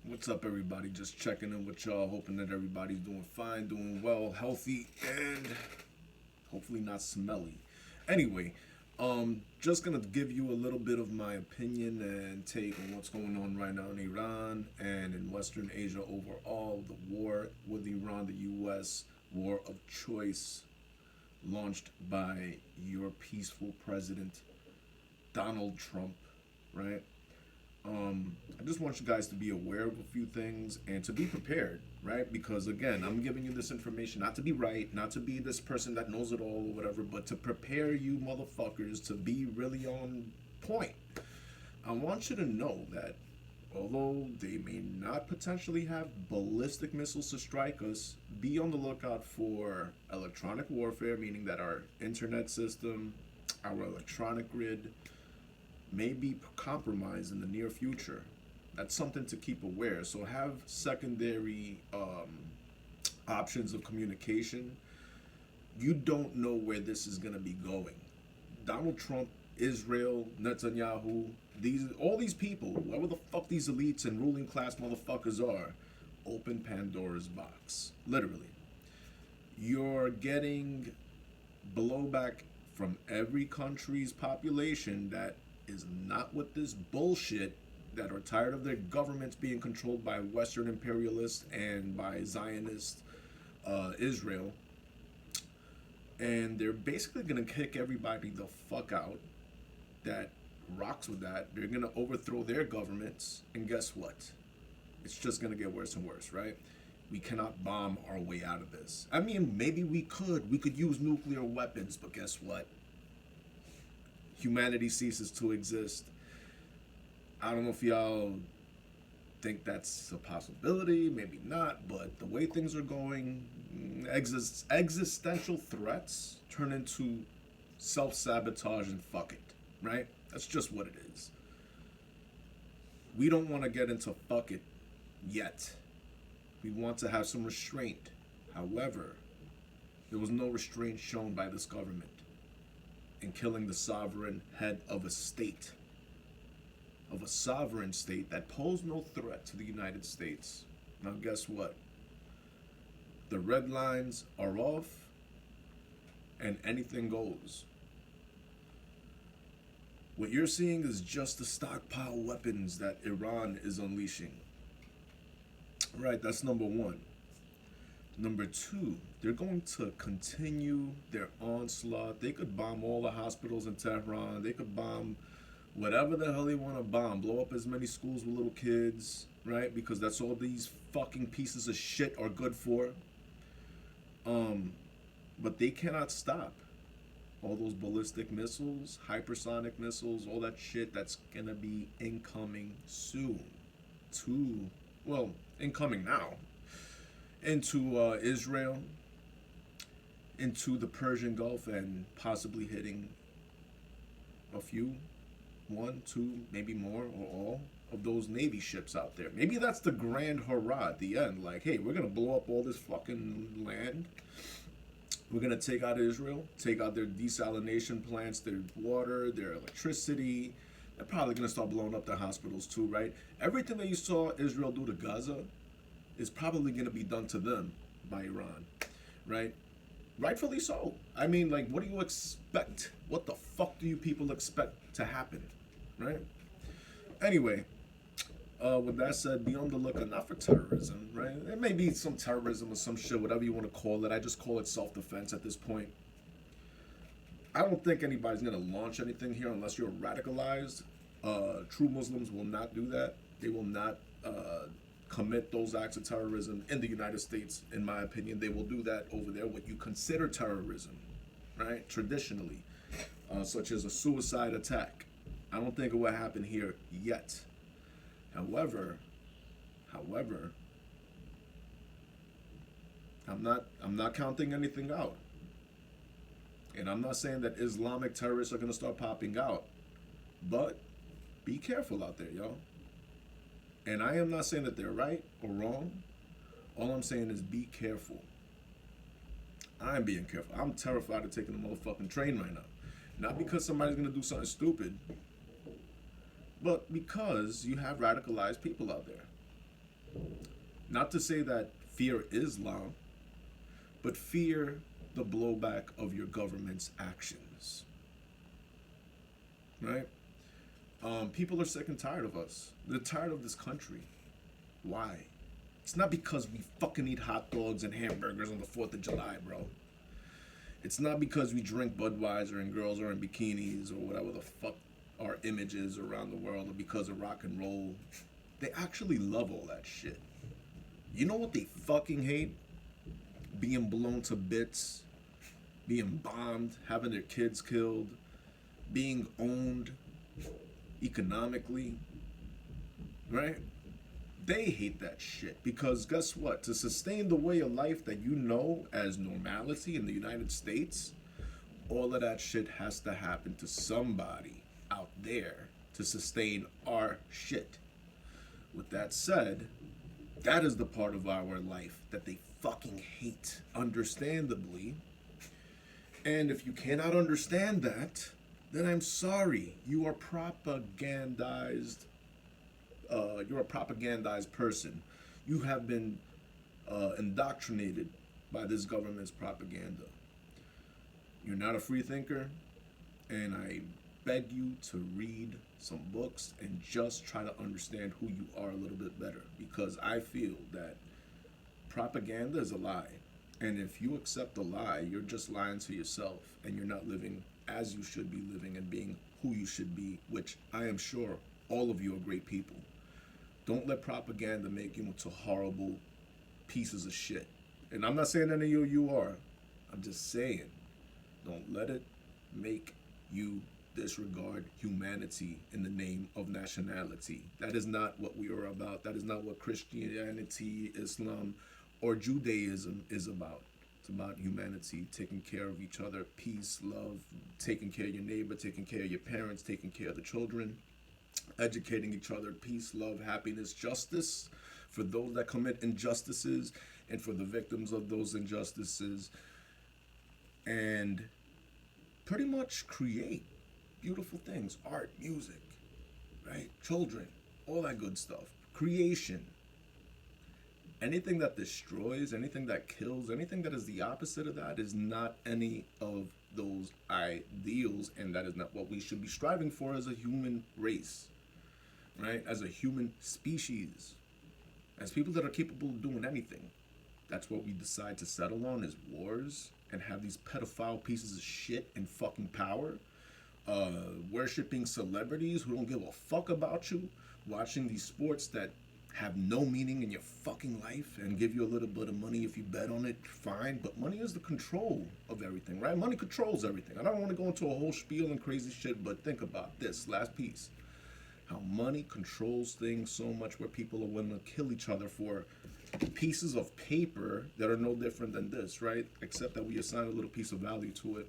What's up, everybody? Just checking in with y'all, hoping that everybody's doing fine, doing well, healthy, and hopefully not smelly. Anyway, just gonna give you a little bit of my opinion and take on what's going on right now in Iran and in Western Asia overall. The war with Iran, the U.S. war of choice, launched by your peaceful president Donald Trump, right? I just want you guys to be aware of a few things and to be prepared, right? Because again, I'm giving you this information not to be right, not to be this person that knows it all or whatever, but to prepare you motherfuckers to be really on point. I want you to know that although they may not potentially have ballistic missiles to strike us, be on the lookout for electronic warfare, meaning that our internet system, our electronic grid, may be compromised in the near future. That's something to keep aware. So have secondary options of communication. You don't know where this is going to be going. Donald Trump, Israel, Netanyahu, all these people, whoever the fuck these elites and ruling class motherfuckers are, open Pandora's box. Literally. You're getting blowback from every country's population that is not with this bullshit, that are tired of their governments being controlled by Western imperialists and by Zionist Israel. And they're basically going to kick everybody the fuck out that rocks with that. They're going to overthrow their governments. And guess what? It's just going to get worse and worse, right? We cannot bomb our way out of this. I mean, maybe we could. We could use nuclear weapons, but guess what? Humanity ceases to exist. I don't know if y'all think that's a possibility, maybe not, but the way things are going, existential threats turn into self-sabotage and fuck it, right? That's just what it is. We don't want to get into fuck it yet. We want to have some restraint. However, there was no restraint shown by this government in killing the sovereign head of a state, of a sovereign state that posed no threat to the United States. Now guess what? The red lines are off and anything goes. What you're seeing is just the stockpile weapons that Iran is unleashing. Right, that's number one. Number two, they're going to continue their onslaught. They could bomb all the hospitals in Tehran. They could bomb whatever the hell they want to bomb. Blow up as many schools with little kids, right? Because that's all these fucking pieces of shit are good for. But they cannot stop all those ballistic missiles, hypersonic missiles, all that shit that's gonna be incoming soon. Incoming now. Into Israel, into the Persian Gulf, and possibly hitting a few, one, two, maybe more, or all of those Navy ships out there. Maybe that's the grand hurrah at the end. Like, hey, we're going to blow up all this fucking land. We're going to take out Israel, take out their desalination plants, their water, their electricity. They're probably going to start blowing up their hospitals too, right? Everything that you saw Israel do to Gaza is probably going to be done to them by Iran, right? Rightfully so. I mean, like, what do you expect? What the fuck do you people expect to happen, right? Anyway, with that said, be on the lookout not for terrorism, right? There may be some terrorism or some shit, whatever you want to call it. I just call it self-defense at this point. I don't think anybody's going to launch anything here unless you're radicalized. True Muslims will not do that. They will not commit those acts of terrorism in the United States. In my opinion, they will do that over there, what you consider terrorism, right? Traditionally, such as a suicide attack. I don't think it will happen here yet. However, I'm not counting anything out. And I'm not saying that Islamic terrorists are going to start popping out. But be careful out there, yo. And I am not saying that they're right or wrong. All I'm saying is be careful. I'm being careful. I'm terrified of taking the motherfucking train right now. Not because somebody's going to do something stupid, but because you have radicalized people out there. Not to say that fear Islam, but fear the blowback of your government's actions. Right? People are sick and tired of us. They're tired of this country. Why? It's not because we fucking eat hot dogs and hamburgers on the 4th of July, bro. It's not because we drink Budweiser and girls are in bikinis or whatever the fuck our image is around the world, or because of rock and roll. They actually love all that shit. You know what they fucking hate? Being blown to bits, being bombed, having their kids killed, being owned economically, right? They hate that shit because guess what? To sustain the way of life that you know as normality in the United States, all of that shit has to happen to somebody out there to sustain our shit. With that said, that is the part of our life that they fucking hate, understandably. And if you cannot understand that, then I'm sorry. You are propagandized. You're a propagandized person. You have been indoctrinated by this government's propaganda. You're not a free thinker, and I beg you to read some books and just try to understand who you are a little bit better, because I feel that propaganda is a lie. And if you accept a lie, you're just lying to yourself, and you're not living as you should be living and being who you should be, which I am sure all of you are great people. Don't let propaganda make you into horrible pieces of shit. And I'm not saying any of you are. I'm just saying, don't let it make you disregard humanity in the name of nationality. That is not what we are about. That is not what Christianity, Islam, or Judaism is about. It's about humanity, taking care of each other, peace, love, taking care of your neighbor, taking care of your parents, taking care of the children, educating each other, peace, love, happiness, justice for those that commit injustices and for the victims of those injustices, and pretty much create beautiful things, art, music, right? Children, all that good stuff. Creation. Anything that destroys, anything that kills, anything that is the opposite of that is not any of those ideals, and that is not what we should be striving for as a human race, right? As a human species, as people that are capable of doing anything. That's what we decide to settle on, is wars, and have these pedophile pieces of shit in fucking power, worshiping celebrities who don't give a fuck about you, watching these sports that have no meaning in your fucking life and give you a little bit of money if you bet on it, fine. But money is the control of everything, right? Money controls everything. I don't want to go into a whole spiel and crazy shit, but think about this last piece. How money controls things so much where people are willing to kill each other for pieces of paper that are no different than this, right? Except that we assign a little piece of value to it.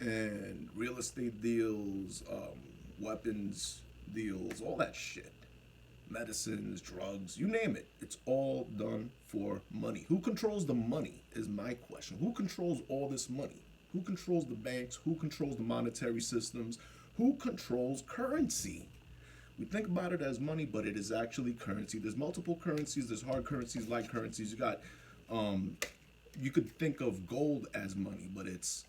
And real estate deals, weapons deals, all that shit. Medicines, drugs, you name it. It's all done for money. Who controls the money is my question. Who controls all this money? Who controls the banks? Who controls the monetary systems? Who controls currency? We think about it as money, but it is actually currency. There's multiple currencies. There's hard currencies, light currencies. You got, you could think of gold as money, but it's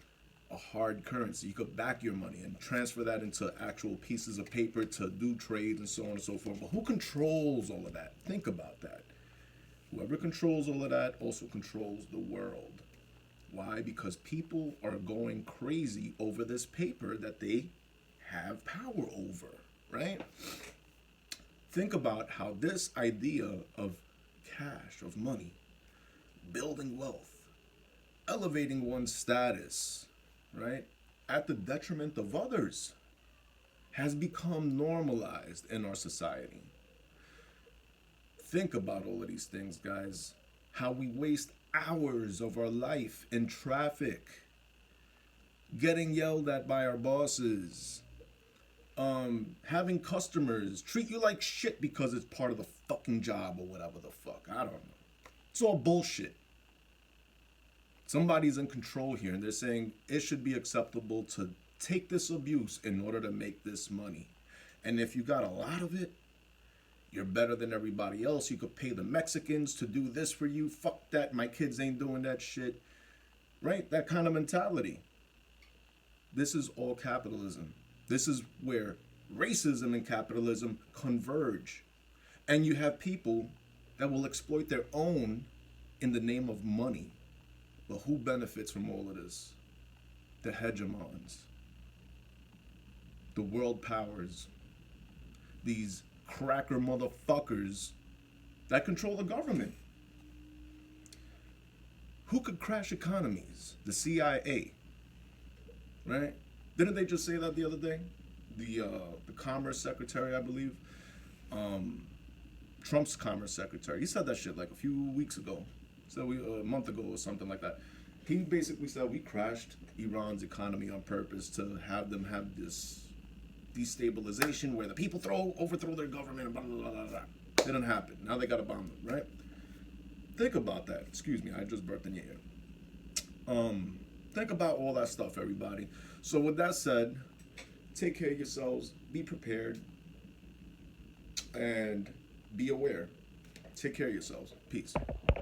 a hard currency. You could back your money and transfer that into actual pieces of paper to do trades and so on and so forth. But who controls all of that? Think about that. Whoever controls all of that also controls the world. Why? Because people are going crazy over this paper that they have power over, right? Think about how this idea of cash, of money, building wealth, elevating one's status, right, at the detriment of others, has become normalized in our society. Think about all of these things, guys. How we waste hours of our life in traffic, getting yelled at by our bosses, having customers treat you like shit because it's part of the fucking job or whatever the fuck. I don't know. It's all bullshit. Somebody's in control here, and they're saying it should be acceptable to take this abuse in order to make this money. And if you got a lot of it, You're better than everybody else. You could pay the Mexicans to do this for you. Fuck that. My kids ain't doing that shit. Right? That kind of mentality. This is all capitalism. This is where racism and capitalism converge. And you have people that will exploit their own in the name of money. But who benefits from all of this? The hegemons, the world powers, these cracker motherfuckers that control the government. Who could crash economies? The CIA, right? Didn't they just say that the other day? The Commerce Secretary, I believe, Trump's Commerce Secretary, he said that shit like a few weeks ago, so a month ago or something like that. He basically said we crashed Iran's economy on purpose to have them have this destabilization where the people overthrow their government and blah, blah, blah, blah. Didn't happen. Now they got to bomb them, right? Think about that. Excuse me, I just burped in your ear. Think about all that stuff, everybody. So with that said, take care of yourselves, be prepared, and be aware. Take care of yourselves. Peace.